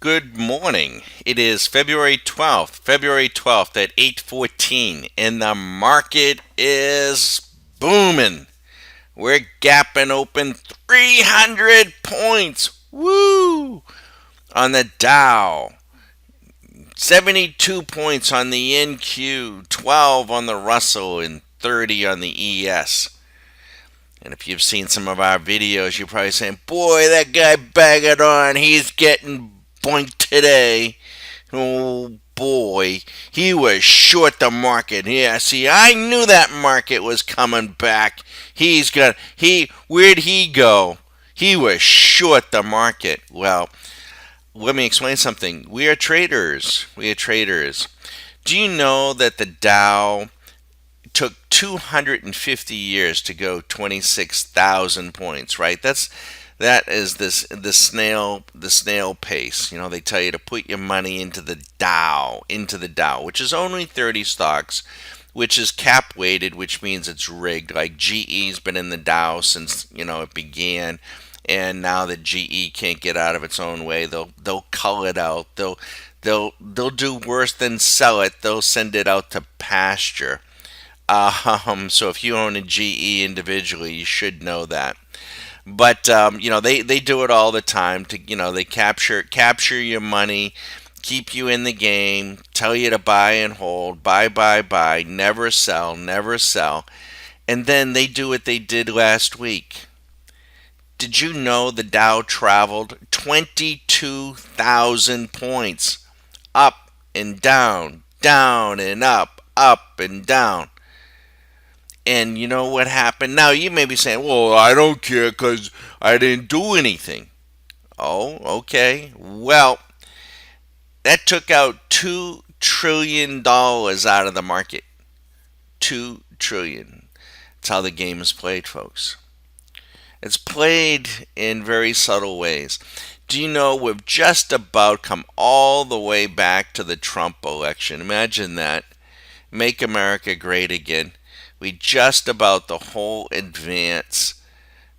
Good morning. It is February 12th at 8:14 and the market is booming. We're gapping open 300 points. Woo! On the Dow, 72 points on the NQ, 12 on the Russell and 30 on the ES. And if you've seen some of our videos, you're probably saying, boy, that guy bagging on. He's getting boinked today. Oh, boy. He was short the market. Yeah, see, I knew that market was coming back. Where'd he go? He was short the market. Well, let me explain something. We are traders. We are traders. Do you know that the Dow took 250 years to go 26,000 points, right? That is the snail pace. They tell you to put your money into the Dow, which is only 30 stocks, which is cap weighted, which means it's rigged. Like GE's been in the Dow since, it began. And now that GE can't get out of its own way, they'll cull it out. They'll do worse than sell it. They'll send it out to pasture. So if you own a GE individually, you should know that. But they do it all the time to they capture your money, keep you in the game, tell you to buy and hold, buy, never sell, never sell, and then they do what they did last week. Did you know the Dow traveled 22,000 points up and down, down and up and down? And you know what happened? Now you may be saying, well, I don't care because I didn't do anything. Oh, okay. Well, that took out $2 trillion out of the market. 2 trillion. That's how the game is played, folks. It's played in very subtle ways. Do you know we've just about come all the way back to the Trump election? Imagine that. Make America great again. We just about the whole advance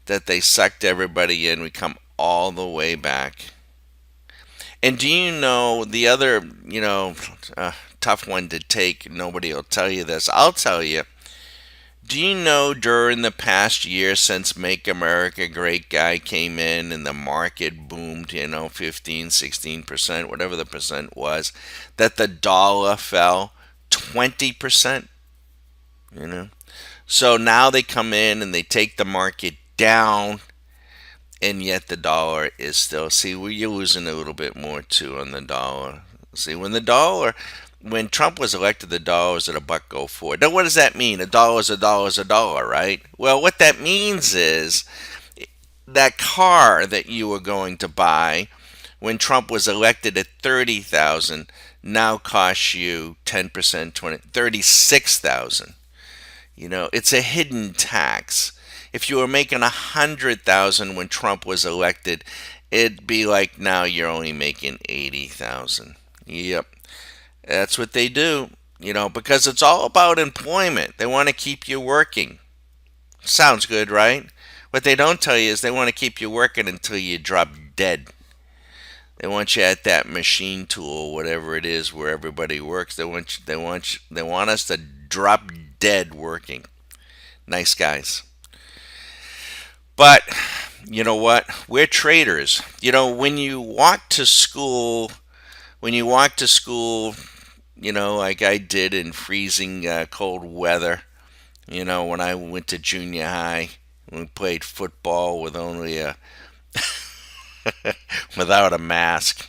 that they sucked everybody in. We come all the way back. And do you know the other, tough one to take? Nobody will tell you this. I'll tell you. Do you know during the past year since Make America Great guy came in and the market boomed, 15, 16%, whatever the percent was, that the dollar fell 20%? You know, so now they come in and they take the market down, and yet the dollar is still. See, you're losing a little bit more too on the dollar. See, when Trump was elected, the dollar was at $1.04. Now, what does that mean? A dollar, right? Well, what that means is that car that you were going to buy when Trump was elected at 30,000 now costs you 10%, 36,000. It's a hidden tax. If you were making 100,000 when Trump was elected, it'd be like now you're only making 80,000. Yep, that's what they do. Because it's all about employment. They want to keep you working. Sounds good, right? What they don't tell you is they want to keep you working until you drop dead. They want you at that machine tool, whatever it is, where everybody works. They want us to drop dead working. Nice guys. But you know what? We're traders. When you walk to school, like I did in freezing cold weather, when I went to junior high, we played football with only a without a mask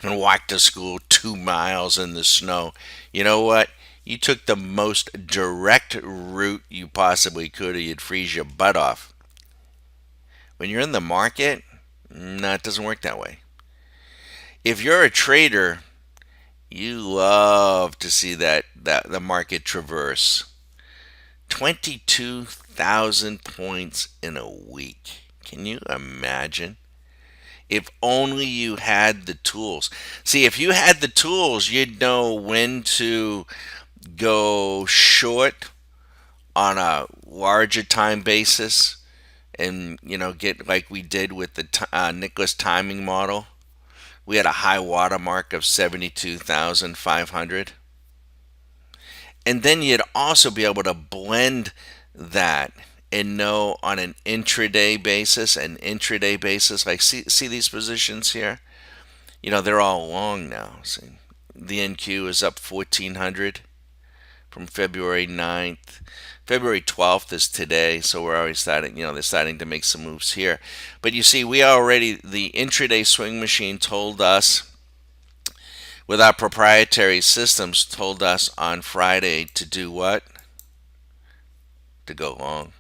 and walked to school 2 miles in the snow. You know what? You took the most direct route you possibly could, or you'd freeze your butt off. When you're in the market, no, it doesn't work that way. If you're a trader, you love to see that the market traverse 22,000 points in a week. Can you imagine? If only you had the tools. See, if you had the tools, you'd know when to go short on a larger time basis and get like we did with the Nicholas timing model. We had a high water mark of 72,500. And then you'd also be able to blend that and know on an intraday basis, like see these positions here? They're all long now. See, the NQ is up 1,400 from February 9th. February 12th is today, so we're already starting, they're starting to make some moves here. But you see, the intraday swing machine told us, with our proprietary systems, told us on Friday to do what? To go long.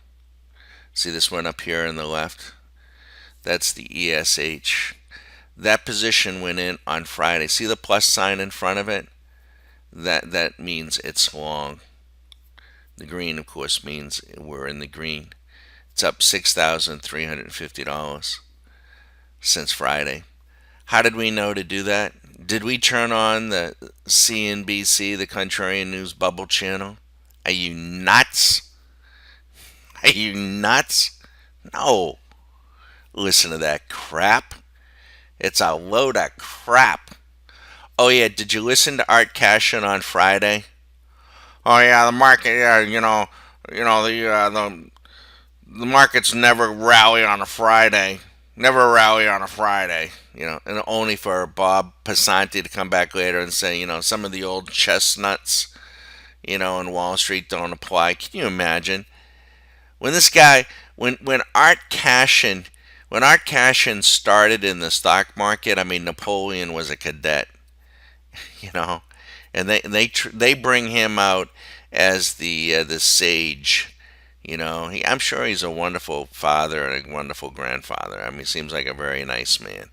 See this one up here on the left? That's the ESH. That position went in on Friday. See the plus sign in front of it? That means it's long. The green, of course, means we're in the green. It's up $6,350 since Friday. How did we know to do that? Did we turn on the CNBC, the Contrarian News Bubble channel? Are you nuts? Are you nuts? No. Listen to that crap. It's a load of crap. Oh yeah, did you listen to Art Cashin on Friday? Oh yeah, the market. Yeah, the markets never rally on a Friday. Never rally on a Friday. And only for Bob Passanti to come back later and say, some of the old chestnuts, in Wall Street don't apply. Can you imagine when this guy, when Art Cashin started in the stock market? I mean, Napoleon was a cadet, you know, and they bring him out as the sage. I'm sure he's a wonderful father and a wonderful grandfather. I mean, he seems like a very nice man.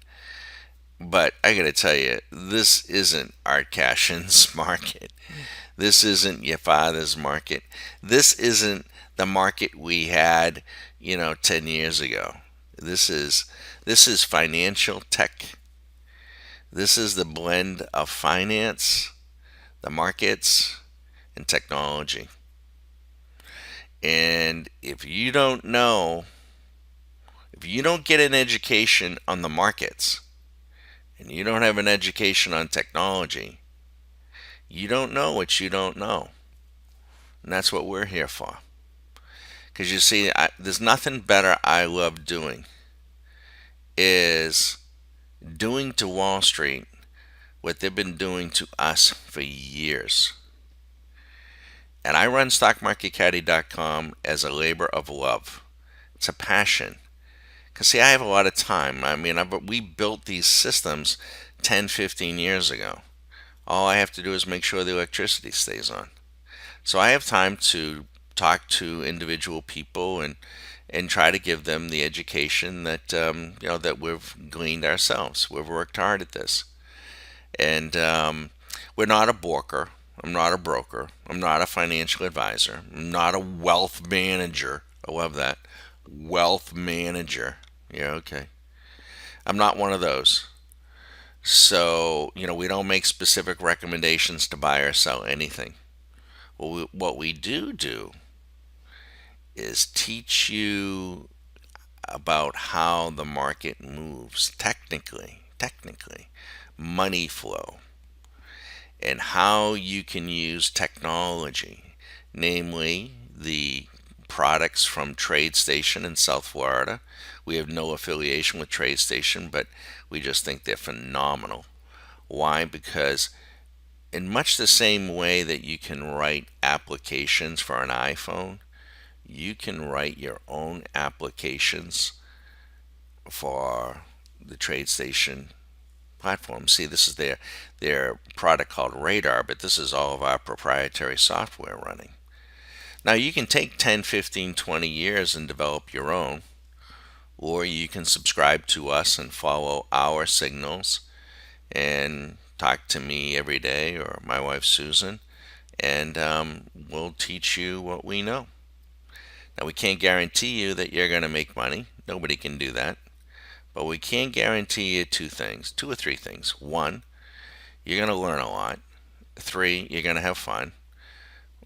But I got to tell you, this isn't Art Cashin's market. This isn't your father's market. This isn't the market we had, 10 years ago. This is financial tech. This is the blend of finance, the markets, and technology. And if you don't get an education on the markets, and you don't have an education on technology, you don't know what you don't know. And that's what we're here for. Because you see, there's nothing better I love doing is doing to Wall Street what they've been doing to us for years. And I run StockMarketCaddy.com as a labor of love. It's a passion. Because, see, I have a lot of time. I mean, we built these systems 10, 15 years ago. All I have to do is make sure the electricity stays on. So I have time to talk to individual people and try to give them the education that we've gleaned ourselves. We've worked hard at this. And we're not a broker. I'm not a broker. I'm not a financial advisor. I'm not a wealth manager. I love that. Wealth manager. Yeah, okay. I'm not one of those. So, we don't make specific recommendations to buy or sell anything. What we do is teach you about how the market moves technically, money flow, and how you can use technology, namely the products from TradeStation in South Florida. We have no affiliation with TradeStation, but we just think they're phenomenal. Why? Because in much the same way that you can write applications for an iPhone, you can write your own applications for the TradeStation platform. See, this is their product called Radar, but this is all of our proprietary software running. Now, you can take 10, 15, 20 years and develop your own, or you can subscribe to us and follow our signals and talk to me every day or my wife Susan, and we'll teach you what we know. Now, we can't guarantee you that you're going to make money. Nobody can do that. But we can guarantee you two or three things. One, you're going to learn a lot. Three, you're going to have fun.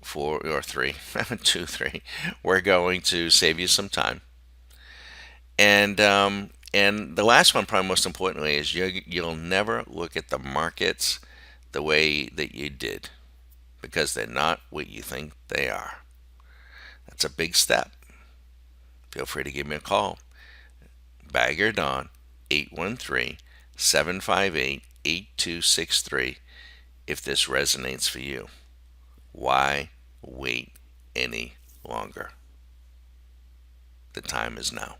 Four or three, two, three, we're going to save you some time. And And the last one, probably most importantly, is you'll never look at the markets the way that you did because they're not what you think they are. That's a big step. Feel free to give me a call. Bagger Don, 813-758-8263 if this resonates for you. Why wait any longer? The time is now.